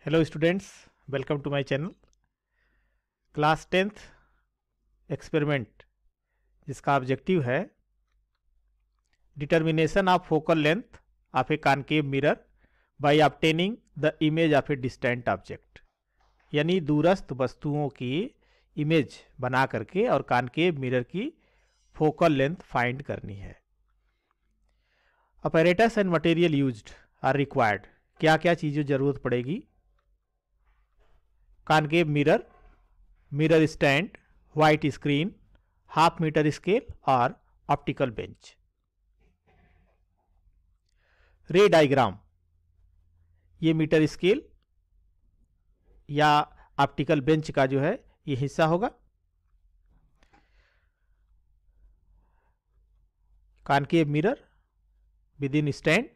Hello students, welcome to my channel. Class 10th experiment जिसका objective है determination of focal length of a concave mirror by obtaining the image of a distant object, यानी दूरस्थ वस्तुओं की image बना करके और कॉनकेव मिरर की फोकल लेंथ फाइंड करनी है। Apparatus and material used are required, क्या क्या चीज़ों जरूरत पड़ेगी? Concave mirror, mirror stand, white screen, half metre scale और ऑप्टिकल बेंच। रे डायग्राम, ये मीटर स्केल या ऑप्टिकल बेंच का जो है ये हिस्सा होगा। Concave mirror with in stand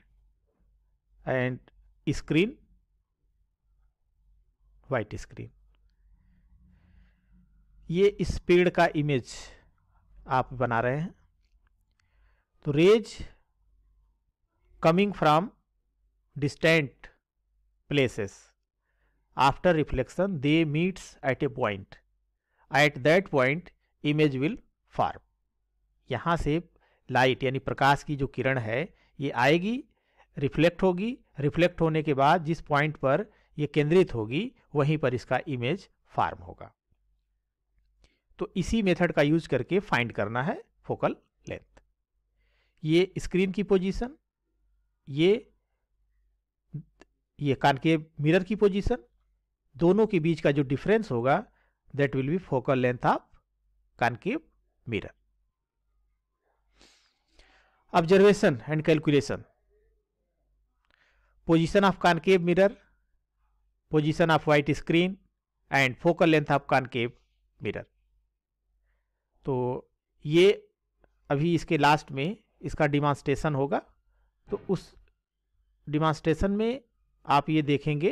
and screen, white screen. ये इस पेड़ का इमेज आप बना रहे हैं, तो rays coming from distant places after reflection they meets eight A point, at that point image will form. यहाँ से लाइट यानी प्रकाश की जो किरण है ये आएगी, रिफ्लेक्ट होगी, रिफ्लेक्ट होने के बाद जिस पॉइंट पर ये केंद्रित होगी वहीं पर इसका इमेज फॉर्म होगा। तो इसी मेथड का यूज करके फाइंड करना है फोकल लेंथ। ये स्क्रीन की पोजीशन, ये कॉनकेव मिरर की पोजीशन, दोनों के बीच का जो डिफरेंस होगा that will B focal length of concave mirror. Observation and calculation, position of concave mirror, position of white screen and focal length of concave mirror. तो ये अभी इसके लास्ट में इसका डिमॉन्स्ट्रेशन होगा, तो उस डिमॉन्स्ट्रेशन में आप ये देखेंगे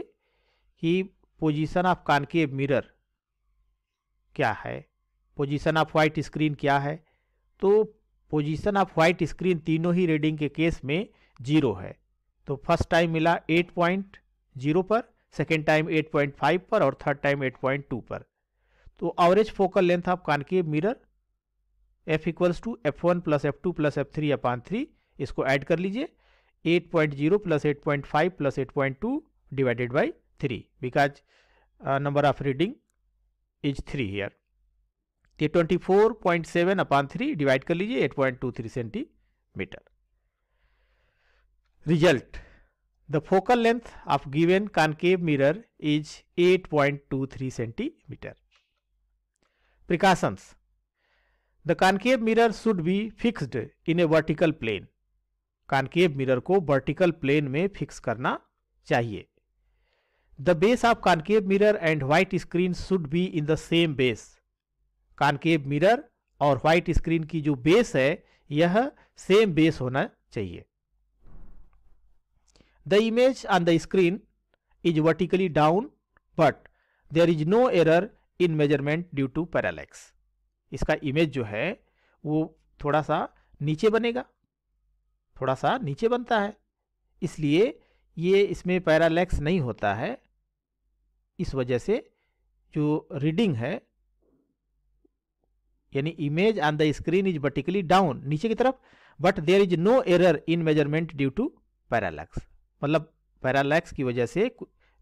कि पोजीशन ऑफ कॉनकेव मिरर क्या है, पोजीशन ऑफ व्हाइट स्क्रीन क्या है। तो पोजीशन ऑफ व्हाइट स्क्रीन तीनों ही रीडिंग के केस में 0 है। तो फर्स्ट टाइम मिला 8.0 पर, सेकेंड टाइम 8.5 पर और थर्ड टाइम 8.2 पर। तो average focal length of concave mirror F equals to F1 plus F2 plus F3 upon 3, इसको ऐड कर लीजिए। 8.0 plus 8.5 plus 8.2 divided by 3 because number of reading is 3 here. 24.7 upon 3 divide कर लीजिए 8.23 centimetre. Result, the focal length of given concave mirror is 8.23 centimeter. Precautions, the concave mirror should be fixed in a vertical plane. concave mirror को vertical plane में fix करना चाहिए। The base of concave mirror and white screen should be in the same base. concave mirror और white screen की जो base है यह same base होना चाहिए। The image on the screen is vertically down, but there is no error in measurement due to parallax. इसका image जो है वो थोड़ा सा नीचे बनेगा, थोड़ा सा नीचे बनता है, इसलिए ये इसमें पैरालैक्स नहीं होता है। इस वजह से जो रीडिंग है यानी image on the screen is vertically down, नीचे की तरफ, but there is no error in measurement due to parallax, मतलब पैरालैक्स की वजह से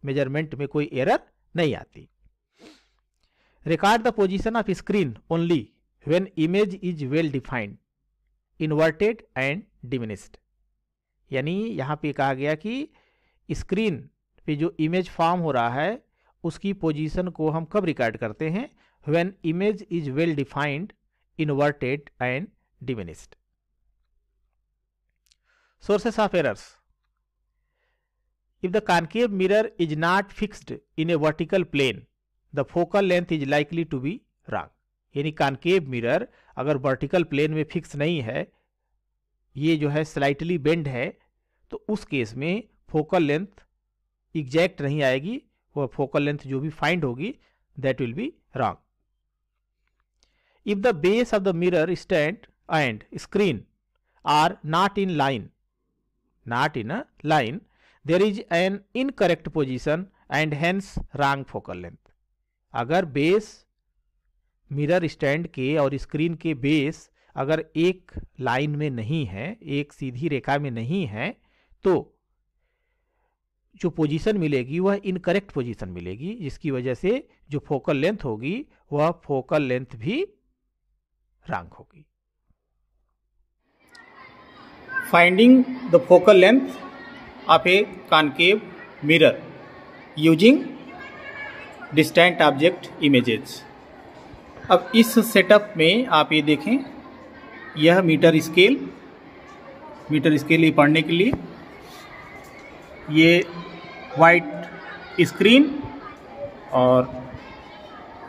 मेजरमेंट में कोई एरर नहीं आती। Record the position of screen only when image is well defined, inverted and diminished. यानी यहाँ पे कहा गया कि स्क्रीन पे जो इमेज फॉर्म हो रहा है उसकी पोजीशन को हम कब रिकॉर्ड करते हैं? When image is well defined, inverted and diminished. Sources of errors, if the concave mirror is not fixed in a vertical plane, the focal length is likely to be wrong. यानी concave mirror अगर vertical plane में fix नहीं है, ये जो है slightly bend है, तो उस केस में फोकल लेंथ एग्जैक्ट नहीं आएगी, वो फोकल लेंथ जो भी फाइंड होगी that will be wrong. If the base of the mirror stand and screen are not in line, there is an incorrect position and hence wrong focal length. अगर base mirror stand के और screen के base अगर एक line में नहीं है, एक सीधी रेखा में नहीं है, तो जो पोजीशन मिलेगी वह इनकरेक्ट पोजीशन मिलेगी, जिसकी वजह से जो फोकल लेंथ होगी वह फोकल लेंथ भी रॉन्ग होगी। Finding the focal length of a concave mirror using distant object images. अब इस सेटअप में आप ये देखें, यह मीटर स्केल ये पढ़ने के लिए, ये वाइट स्क्रीन और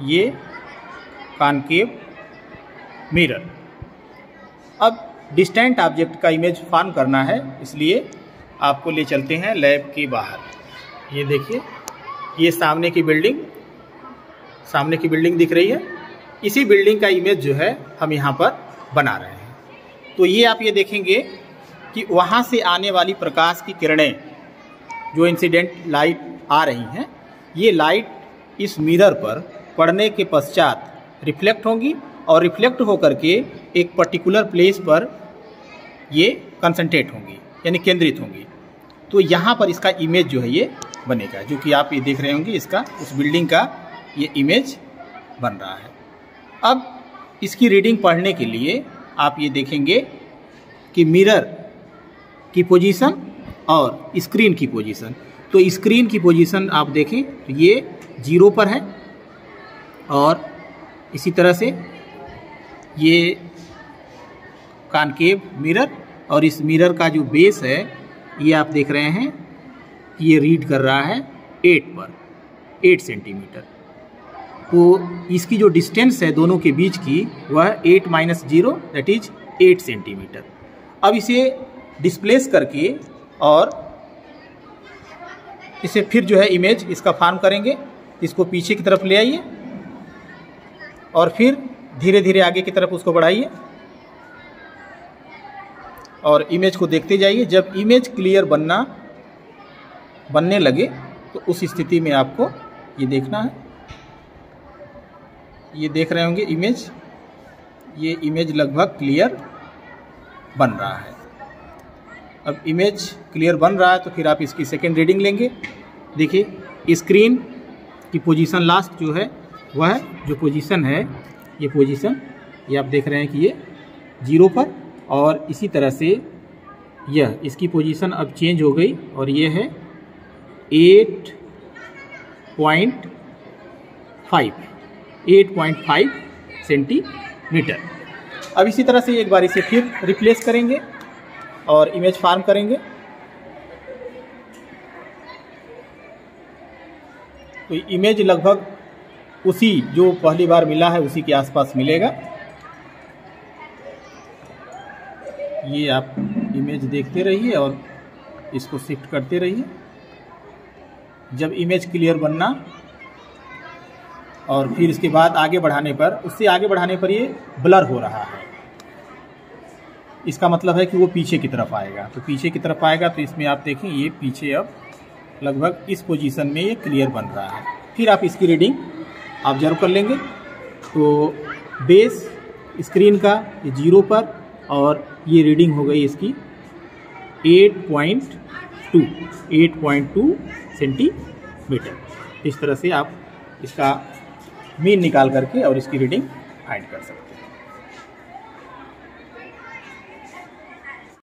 ये कॉनकेव मिरर। अब डिस्टेंट ऑब्जेक्ट का इमेज फॉर्म करना है, इसलिए आपको ले चलते हैं लैब के बाहर। ये देखिए, ये सामने की बिल्डिंग दिख रही है। इसी बिल्डिंग का इमेज जो है हम यहाँ पर बना रहे हैं। तो ये आप ये देखेंगे कि वहाँ से आने वाली प्रकाश की किरणें, जो इंसिडेंट लाइट आ रही हैं, ये लाइट इस मिरर पर पड़ने के पश्चात रिफ्लेक्ट होंगी और रिफ्लेक्ट होकर के एक पर्टिकुलर प्लेस पर ये कंसंट्रेट होंगी, यानी केंद्रित होंगी। तो यहाँ पर इसका इमेज जो है ये बनेगा, जो कि आप ये देख रहे होंगे, इसका उस बिल्डिंग का ये इमेज बन रहा है। अब इसकी रीडिंग पढ़ने के लिए आप ये देखेंगे कि मिरर की पोजीशन और स्क्रीन की पोजीशन। तो स्क्रीन की पोजीशन आप देखें तो ये 0 पर है, और इसी तरह से ये कॉनकेव मिरर, और इस मिरर का जो बेस है ये आप देख रहे हैं, ये रीड कर रहा है 8 सेंटीमीटर। तो इसकी जो डिस्टेंस है दोनों के बीच की वह 8 - 0 दैट इज 8 सेंटीमीटर। अब इसे डिस्प्लेस करके और इसे फिर जो है इमेज इसका फॉर्म करेंगे। इसको पीछे की तरफ ले आइए और फिर धीरे धीरे आगे की तरफ उसको बढ़ाइए और इमेज को देखते जाइए। जब इमेज क्लियर बनने लगे तो उस स्थिति में आपको ये देखना है। ये देख रहे होंगे इमेज, ये इमेज लगभग क्लियर बन रहा है। अब इमेज क्लियर बन रहा है तो फिर आप इसकी सेकेंड रीडिंग लेंगे। देखिए स्क्रीन की पोजीशन लास्ट जो है वह जो पोजीशन है, ये पोजीशन ये आप देख रहे हैं कि ये 0 पर, और इसी तरह से यह इसकी पोजीशन अब चेंज हो गई और ये है 8.5 सेंटीमीटर। अब इसी तरह से एक बार इसे फिर रिप्लेस करेंगे और इमेज फॉर्म करेंगे। तो इमेज लगभग उसी जो पहली बार मिला है उसी के आसपास मिलेगा। ये आप इमेज देखते रहिए और इसको शिफ्ट करते रहिए। जब इमेज क्लियर बनना और फिर इसके बाद आगे बढ़ाने पर, उससे आगे बढ़ाने पर ये ब्लर हो रहा है, इसका मतलब है कि वो पीछे की तरफ आएगा। तो पीछे की तरफ आएगा तो इसमें आप देखें ये पीछे अब लगभग इस पोजीशन में ये क्लियर बन रहा है। फिर आप इसकी रीडिंग ऑब्जर्व कर लेंगे। तो बेस स्क्रीन का 0 पर और ये रीडिंग हो गई इसकी 8.2 सेंटीमीटर। इस तरह से आप इसका मीन निकाल करके और इसकी रीडिंग फाइंड कर सकते हैं।